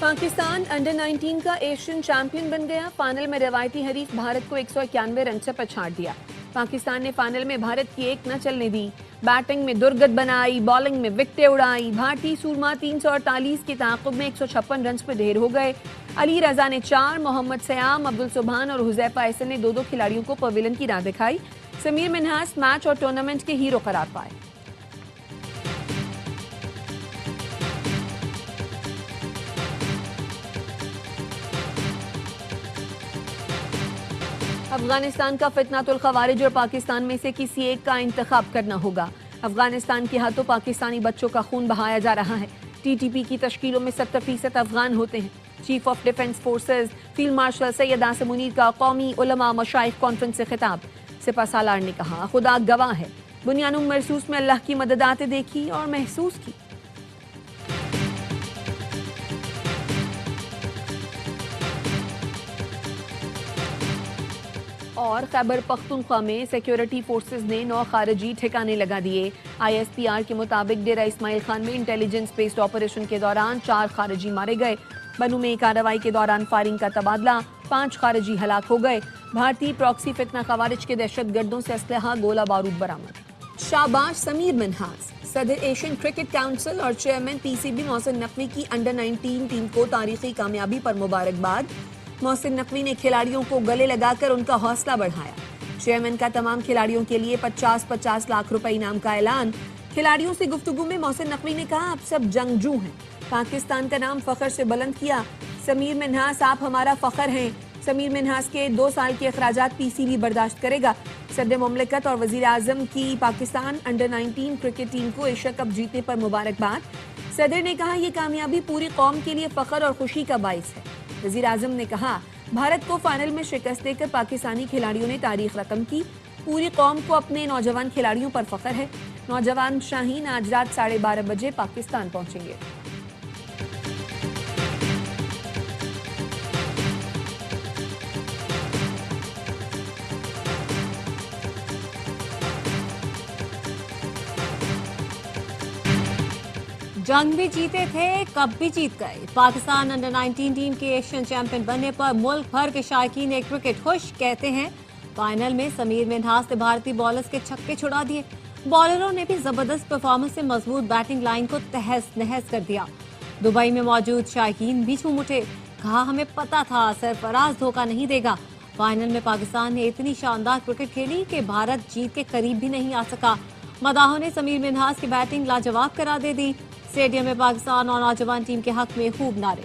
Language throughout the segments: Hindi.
पाकिस्तान अंडर 19 का एशियन चैंपियन बन गया। फाइनल में रवायती हरीफ भारत को 191 रन से पछाड़ दिया। पाकिस्तान ने फाइनल में भारत की एक न चलने दी। बैटिंग में दुर्गत बनाई, बॉलिंग में विकेटें उड़ाई। भारतीय सूरमा 348 के ताक़ुब में 156 रन पर ढेर हो गए। अली रजा ने 4, मोहम्मद सयाम, अब्दुल सुबहान और हुज़ैफा एहसन ने 2-2 खिलाड़ियों को पवेलियन की राह दिखाई। समीर मिन्हास मैच और टूर्नामेंट के हीरो करार पाए। अफगानिस्तान का फितनातुल खवारिज और पाकिस्तान में से किसी एक का इंतखाब करना होगा। अफगानिस्तान के हाथों पाकिस्तानी बच्चों का खून बहाया जा रहा है। टीटीपी की तश्कीलों में 70% अफगान होते हैं। Chief of defence forces field marshal Syed Asim Munir का कौमी उलमा मशाइख कॉन्फ्रेंस से खिताब। सिपा सालार ने कहा, खुदा गवाह है, बुनियानुम महसूस में अल्लाह की मदद आते देखी और महसूस की। और खैबर पख्तूनख्वा में सिक्योरिटी फोर्सेज ने 9 खारजी ठिकाने लगा दिए। ISPR के मुताबिक डेरा इस्माइल खान में इंटेलिजेंस बेस्ड ऑपरेशन के दौरान 4 खारजी मारे गए। बनू में कार्रवाई के दौरान फायरिंग का तबादला, 5 खारजी हलाक हो गए। भारतीय प्रॉक्सी फितना खवारिज के दहशतगर्दों से असलहा गोला बारूद बरामद। शाबाश समीर मिन्हास। सदर एशियन क्रिकेट काउंसिल और चेयरमैन PCB मोहसिन नकवी की अंडर 19 टीम को तारीखी कामयाबी पर मुबारकबाद। मोहसिन नकवी ने खिलाड़ियों को गले लगाकर उनका हौसला बढ़ाया। चेयरमैन का तमाम खिलाड़ियों के लिए 50-50 लाख रुपए इनाम का ऐलान। खिलाड़ियों से गुफ्तगू में मोहसिन नकवी ने कहा, आप सब जंगजू हैं। पाकिस्तान का नाम फख्र से बुलंद किया। समीर मिन्हास, आप हमारा फख्र हैं। समीर मिन्हास के 2 साल के अखराजात PCB बर्दाश्त करेगा। सदर मुमलिकत और वजीर आजम की पाकिस्तान अंडर 19 क्रिकेट टीम को एशिया कप जीतने पर मुबारकबाद। सदर ने कहा, यह कामयाबी पूरी कौम के लिए फख्र और खुशी का बाइस है। वजीर आजम ने कहा, भारत को फाइनल में शिकस्त देकर पाकिस्तानी खिलाड़ियों ने तारीख रकम की। पूरी कौम को अपने नौजवान खिलाड़ियों पर फख्र है। नौजवान शाहीन आज रात 12:30 बजे पाकिस्तान पहुंचेंगे। जंग भी जीते थे, कप भी जीत गए। पाकिस्तान अंडर 19 टीम के एशियन चैंपियन बनने पर मुल्क भर के शायकीन क्रिकेट खुश। कहते हैं, फाइनल में समीर मिन्हास ने भारतीय बॉलर्स के छक्के छुड़ा दिए। बॉलरों ने भी जबरदस्त परफॉर्मेंस से मजबूत बैटिंग लाइन को तहस नहस कर दिया। दुबई में मौजूद शायकीन भी झूम उठे। कहा, हमें पता था सरफराज धोखा नहीं देगा। फाइनल में पाकिस्तान ने इतनी शानदार क्रिकेट खेली कि भारत जीत के करीब भी नहीं आ सका। मदाहों ने समीर मिन्हास की बैटिंग लाजवाब करार दे दी। स्टेडियम में पाकिस्तान और नौजवान टीम के हक में खूब नारे।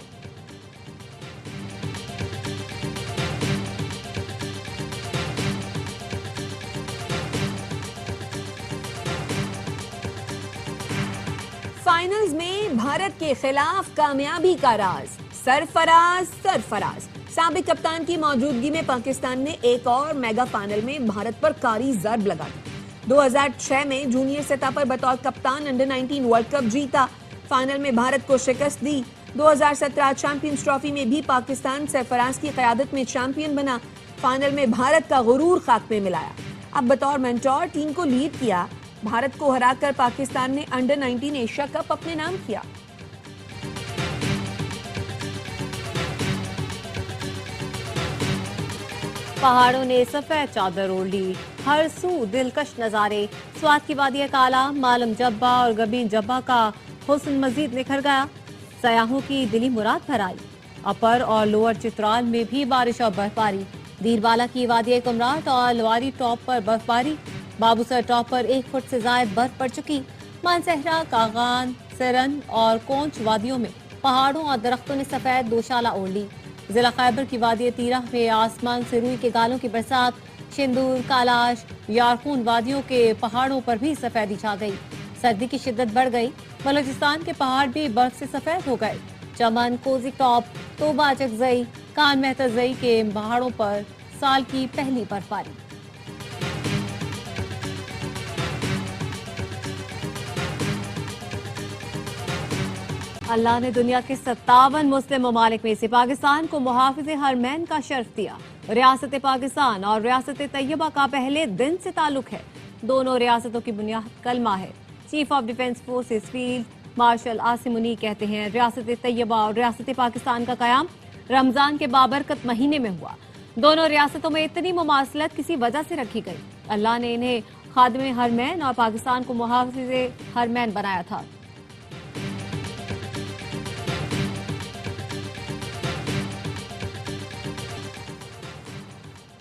फाइनल्स में भारत के खिलाफ कामयाबी का राज। सरफराज। साबिक कप्तान की मौजूदगी में पाकिस्तान ने एक और मेगा फाइनल में भारत पर कारी जर्ब लगा दी। 2006 में जूनियर सतह पर बतौर कप्तान अंडर 19 वर्ल्ड कप जीता। फाइनल में भारत को शिकस्त दी। 2017 चैंपियंस ट्रॉफी में भी पाकिस्तान सरफराज की क़यादत में चैंपियन बना। फाइनल में भारत का गुरूर खाक में मिलाया। अब बतौर मेंटोर टीम को लीड किया। भारत को हराकर पाकिस्तान ने अंडर 19 एशिया कप अपने नाम किया। पहाड़ों ने सफेद चादर ओढ़ ली। हर सू दिलकश नजारे। स्वात की वादिया काला, मालम जब्बा और गबीन जब्बा का हुस्न मजीद निखर गया। सयाहों की दिली मुराद भर आई। अपर और लोअर चित्राल में भी बारिश और बर्फबारी। दीरबाला की वादिया कुमराट और लवारी टॉप पर बर्फबारी। बाबूसर टॉप पर 1 फुट से ज्यादा बर्फ पड़ चुकी। मानसहरा, कागान, सरन और कोंच वादियों में पहाड़ों और दरख्तों ने सफेद दोशाला ओढ़ ली। जिला खैबर की वादी तीरह में आसमान से रुई के गालों की बरसात। शिंदूर, कालाश, यारकून वादियों के पहाड़ों पर भी सफेदी छा गई। सर्दी की शिद्दत बढ़ गई। बलूचिस्तान के पहाड़ भी बर्फ से सफेद हो गए। चमन, कोजी टॉप, तोबा चकजई, कान मेहतजई के पहाड़ों पर साल की पहली बर्फबारी। अल्लाह ने दुनिया के 57 मुस्लिम ममालिक में से पाकिस्तान को मुहाफिज हरमैन का शर्फ दिया। रियासत पाकिस्तान और रियासत तैयबा का पहले दिन से ताल्लुक है। दोनों रियासतों की बुनियाद कलमा है। Chief of defence forces field marshal Asim Munir कहते हैं रियासत तैयबा और रियासत पाकिस्तान का कयाम रमजान के बाबरकत महीने में हुआ। दोनों रियासतों में इतनी मुमासलत किसी वजह से रखी गई। अल्लाह ने इन्हें खादिम हरमैन और पाकिस्तान को मुहाफिज़े हरमैन बनाया था।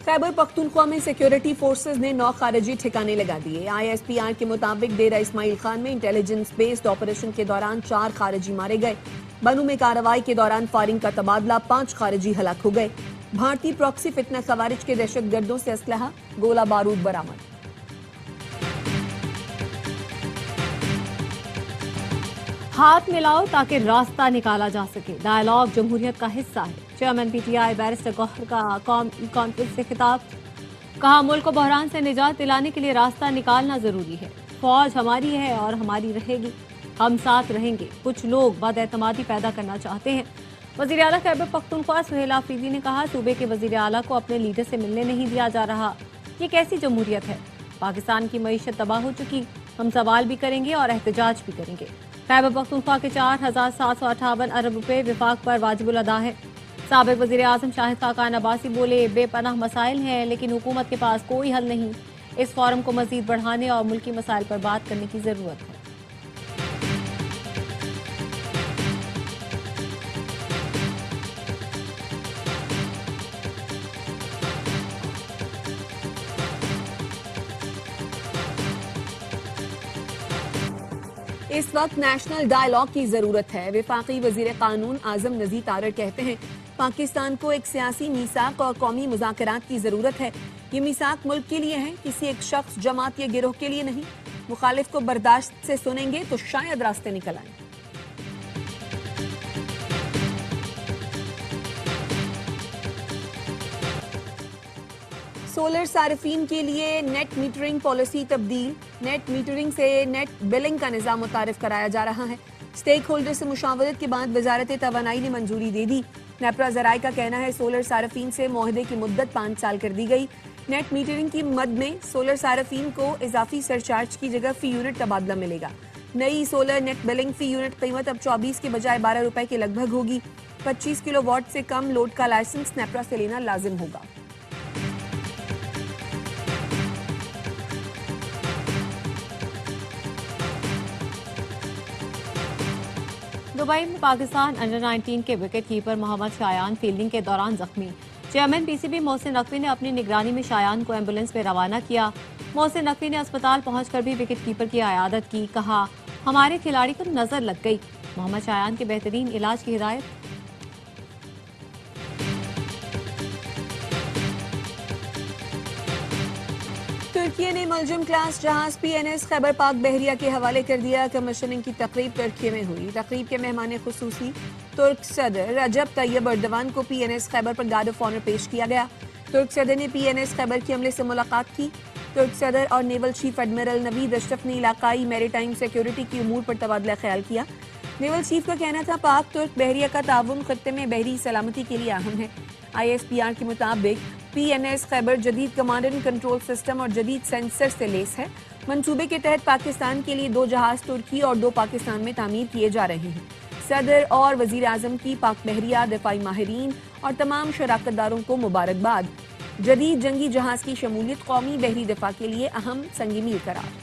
खैबर पख्तूनख्वा में सिक्योरिटी फोर्सेज ने 9 खारजी ठिकाने लगा दिए। ISPR के मुताबिक डेरा इस्माइल खान में इंटेलिजेंस बेस्ड ऑपरेशन के दौरान 4 खारजी मारे गए। बनू में कार्रवाई के दौरान फायरिंग का तबादला, 5 खारजी हलाक हो गए। भारतीय प्रॉक्सी फितना खवारिज के दहशतगर्दों से असलहा, गोला बारूद बरामद। हाथ मिलाओ ताकि रास्ता निकाला जा सके, डायलॉग जमहूरियत का हिस्सा है। चेयरमैन PTI बैरिस्टर गौहर का कौमी कॉन्फ्रेंस से खिताब, कहा मुल्क को बहरान से निजात दिलाने के लिए रास्ता निकालना जरूरी है। फौज हमारी है और हमारी रहेगी, हम साथ रहेंगे। कुछ लोग बदएतमादी पैदा करना चाहते हैं। वजीर आला खैबर पख्तूनख्वा सुहेल आफरीदी ने कहा सूबे के वजीर आला को अपने लीडर से मिलने नहीं दिया जा रहा। ये कैसी जमहूरियत है? पाकिस्तान की मईशत तबाह हो चुकी, हम सवाल भी करेंगे और एहतजाज भी करेंगे। खैबर पख्तूनख्वा के 4758 अरब रुपए विफाक पर वाजिबुल अदा है। साबिक वजीर आजम शाहिद खाकान अब्बासी बोले बेपनाह मसाइल हैं लेकिन हुकूमत के पास कोई हल नहीं। इस फोरम को मजीद बढ़ाने और मुल्की मसाइल पर बात करने की जरूरत है। इस वक्त नेशनल डायलॉग की जरूरत है। वफाकी वजीर कानून आजम नजीर तारड़ कहते हैं पाकिस्तान को एक सियासी मीसाक और कौमी मुज़ाकरात की जरूरत है। ये मीसाक मुल्क के लिए है, किसी एक शख्स, जमात या गिरोह के लिए नहीं। मुखालिफ को बर्दाश्त से सुनेंगे तो शायद रास्ते निकल आए। सोलर सार्फिन के लिए नेट मीटरिंग पॉलिसी तब्दील। नेट मीटरिंग से नेट बिलिंग का निज़ाम मुतारिफ कराया जा रहा है। स्टेक होल्डर से मुशावरत के बाद वजारत तवानाई ने मंजूरी दे दी। नेपरा ज़राए का कहना है सोलर सार्फिन से मुआहदे की मुद्दत 5 साल कर दी गई। नेट मीटरिंग की मद में सोलर सार्फिन को इजाफी सरचार्ज की जगह फी यूनिट तबादला मिलेगा। नई सोलर नेट बिलिंग फी यूनिट कीमत अब 24 के बजाय 12 रुपए के लगभग होगी। 25 किलोवाट से कम लोड का लाइसेंस नेपरा से लेना लाजिम होगा। दुबई में पाकिस्तान अंडर 19 के wicket keeper Mohammad Shayan fielding के दौरान जख्मी। चेयरमैन PCB मोहसिन नकवी ने अपनी निगरानी में शायान को एम्बुलेंस में रवाना किया। मोहसिन नकवी ने अस्पताल पहुंचकर भी विकेट कीपर की आयादत की। कहा हमारे खिलाड़ी को नजर लग गई। मोहम्मद शायान के बेहतरीन इलाज की हिदायत। तुर्की ने मुलजिम क्लास जहाज PNS खैबर पाक बहरिया के हवाले कर दिया। कमीशनिंग की तकरीब तुर्की में हुई। तकरीब के मेहमान खुसूसी तुर्क सदर रजब तैयब एर्दोगान को PNS खैबर पर गार्ड ऑफ ऑनर पेश किया गया। तुर्क सदर ने PNS खैबर के अमले से मुलाकात की। तुर्क सदर और naval chief admiral Naveed Ashraf ने इलाकाई मैरीटाइम सिक्योरिटी की उमूर पर तबादला ख्याल किया। नेवल चीफ का कहना था पाक तुर्क बहरिया का ताउन खत्ते में बहरी सलामती के लिए अहम है। ISPR के मुताबिक PNS खैबर जदीद कमांड एंड कंट्रोल सिस्टम और जदीद सेंसर से लेस है। मंसूबे के तहत पाकिस्तान के लिए 2 जहाज तुर्की और 2 पाकिस्तान में तामीर किए जा रहे हैं। सदर और वजीर आजम की पाक बहरिया दफाई माहिरीन और तमाम शराकतदारों को मुबारकबाद। जदीद जंगी जहाज की शमूलियत कौमी बहरी दफा के लिए अहम संगी मील करार।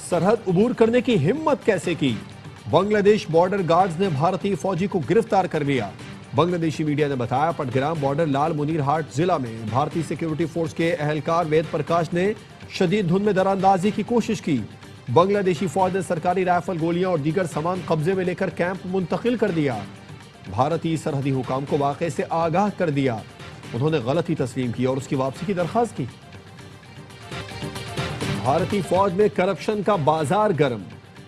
सरहद उबूर करने की हिम्मत कैसे की? बांग्लादेश बॉर्डर गार्ड्स ने भारतीय फौजी को गिरफ्तार कर लिया। बांग्लादेशी मीडिया ने बताया पटग्राम बॉर्डर लाल मुनीर हाट जिला में भारतीय सिक्योरिटी फोर्स के एहलकार वेद प्रकाश ने शदीद धुंध में दरांदाजी की कोशिश की। बांग्लादेशी फौज ने सरकारी राइफल, गोलियां और दीगर सामान कब्जे में लेकर कैंप मुंतकिल कर दिया। भारतीय सरहदी हुकाम को वाकये से आगाह कर दिया। उन्होंने गलती तस्लीम की और उसकी वापसी की दरख्वास्त की। भारतीय फौज में करप्शन का बाजार गर्म।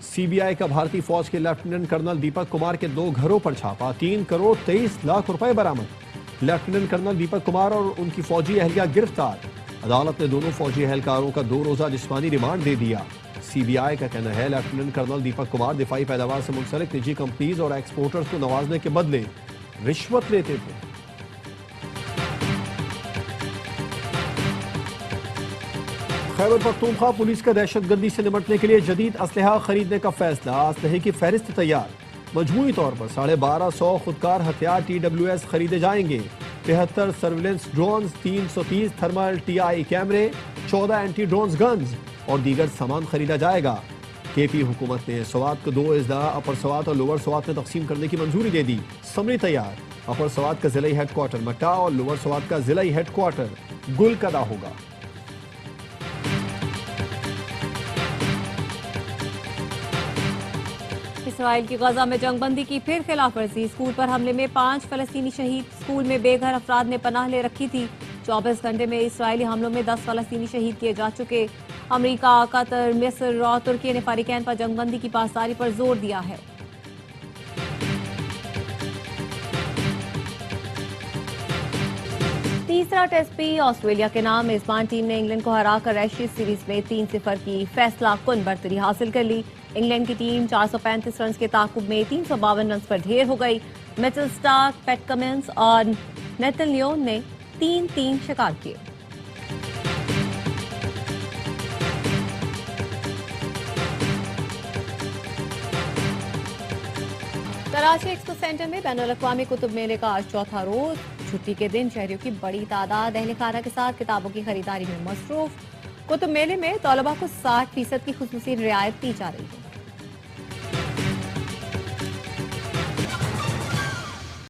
CBI का भारतीय फौज के लेफ्टिनेंट कर्नल दीपक कुमार के 2 घरों पर छापा। 3 करोड़ 23 लाख रुपए बरामद। लेफ्टिनेंट कर्नल दीपक कुमार और उनकी फौजी एहलिया गिरफ्तार। अदालत ने दोनों फौजी एहलकारों का 2 रोजा जिस्मानी रिमांड दे दिया। CBI का कहना है लेफ्टिनेंट कर्नल दीपक कुमार दिफाई पैदावार से मुंसलिक निजी कंपनीज और एक्सपोर्टर्स को नवाजने के बदले रिश्वत लेते थे। खैबर पख्तूनख्वा पुलिस का दहशतगर्दी से निपटने के लिए जदीद असलहा खरीदने का फैसला। असलहे की फहरिस्त तैयार। मजमूई तौर पर 1250 खुदकार हथियार TWS खरीदे जाएंगे। 73 सर्विलेंस ड्रोन, 330 थर्मल TI कैमरे, 14 एंटी ड्रोन गन्स और दीगर सामान खरीदा जाएगा। KP हुकूमत ने स्वात को 2 अजला अपर स्वात और लोअर स्वात में तकसीम करने की मंजूरी दे दी। समरी तैयार। अपर स्वात का जिला हेडक्वार्टर मट्टा और लोअर स्वात का जिला हेडक्वार्टर गुलकदा होगा। इसराइल की गजा में जंगबंदी की फिर खिलाफवर्जी। स्कूल पर हमले में 5 फलस्तीनी शहीद। स्कूल में बेघर अफराद ने पनाह ले रखी थी। 24 घंटे में इसराइली हमलों में 10 फलस्तीनी शहीद किए जा चुके। अमेरिका, कतर, मिस्र और तुर्की ने फारिकैन पर जंगबंदी की पासदारी पर जोर दिया है। तीसरा टेस्ट भी ऑस्ट्रेलिया के नाम। मेजबान टीम ने इंग्लैंड को हराकर एशिया सीरीज में 3-0 की फैसला कुन बरतरी हासिल कर ली। इंग्लैंड की टीम 435 रन के ताकुब में 352 रन पर ढेर हो गई। मिचेल स्टार्क, पैट कमिंस और नेथन लियोन ने 3-3 शिकार किए। कराची एक्सपो सेंटर में बैनुल अक़वामी कुतुब मेले का आज चौथा रोज। छुट्टी के दिन शहरियों की बड़ी तादाद अहले खाना के साथ किताबों की खरीदारी में मसरूफ। कुतुब मेले में तलबा को 60% की खुसूसी रियायत दी जा रही है।